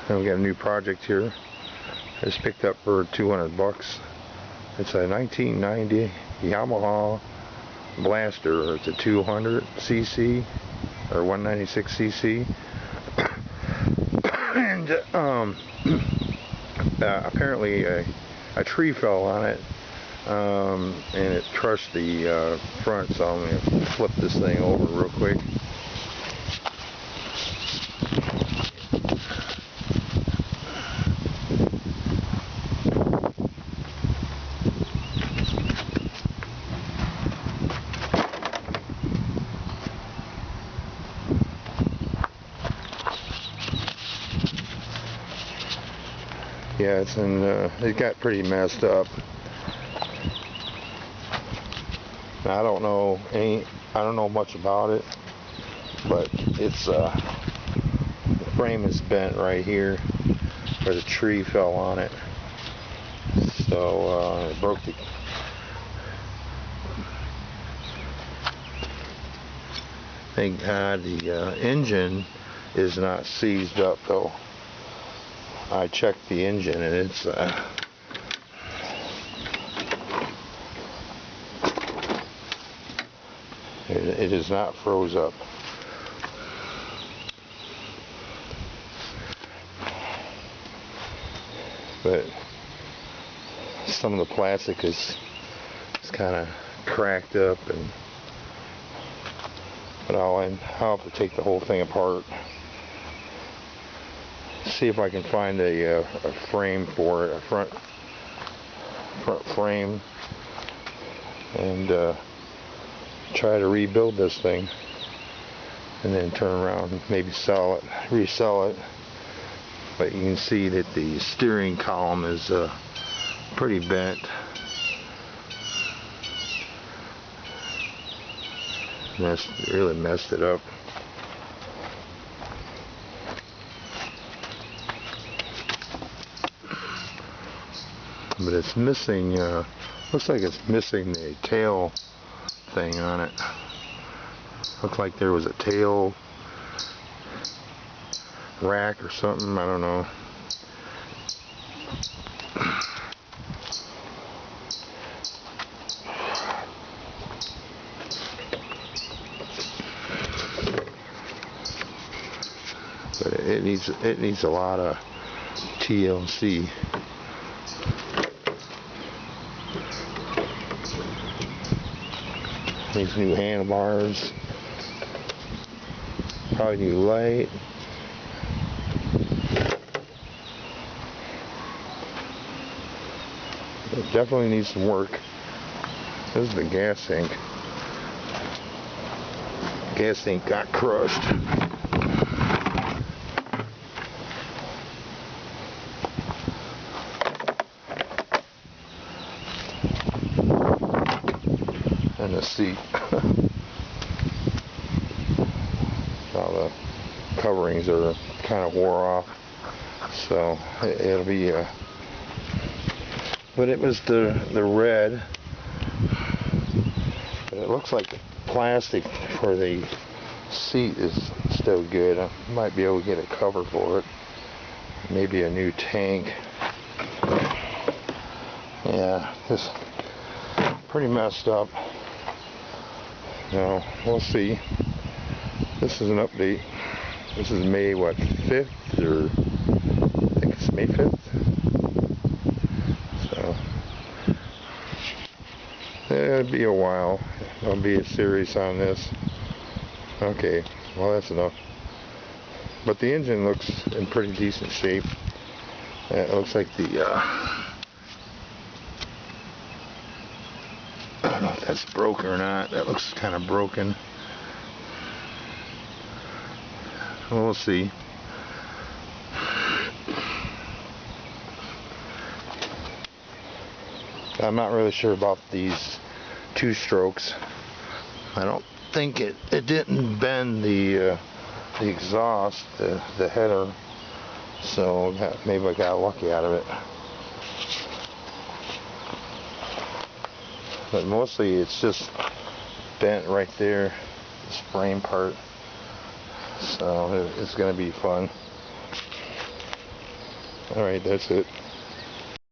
And we got a new project here. It's picked up for 200 bucks. It's a 1990 Yamaha Blaster. It's a 200cc or 196cc. And apparently a tree fell on it, and it crushed the front. So I'm going to flip this thing over real quick. Yeah, it got pretty messed up. I don't know much about it, but it's the frame is bent right here where the tree fell on it. So it broke the. Thank God the engine is not seized up though. I checked the engine and it's it is not froze up. But some of the plastic is kind of cracked up, but I'll have to take the whole thing apart. See if I can find a frame for it, a front frame, and try to rebuild this thing, and then turn around and maybe resell it. But you can see that the steering column is pretty bent. Really messed it up. But it's missing, looks like it's missing the tail thing on it. Looks like there was a tail rack or something, I don't know. But it needs a lot of TLC. These new handlebars, probably new light. It definitely needs some work. This is the gas tank. Gas tank got crushed. And the seat. All the coverings are kind of wore off, so it'll be but it was the red, but it looks like the plastic for the seat is still good. I might be able to get a cover for it, maybe a new tank. Yeah, this pretty messed up. Now, we'll see. This is an update. This is May, what, 5th? Or I think it's May 5th. So, it'll be a while. There'll be a series on this. Okay, well, that's enough. But the engine looks in pretty decent shape. It looks like the I don't know if that's broken or not. That looks kind of broken. Well, we'll see. I'm not really sure about these two strokes. I don't think it didn't bend the exhaust, the header, so maybe I got lucky out of it. But mostly it's just bent right there, this frame part. So it's going to be fun. Alright, that's it.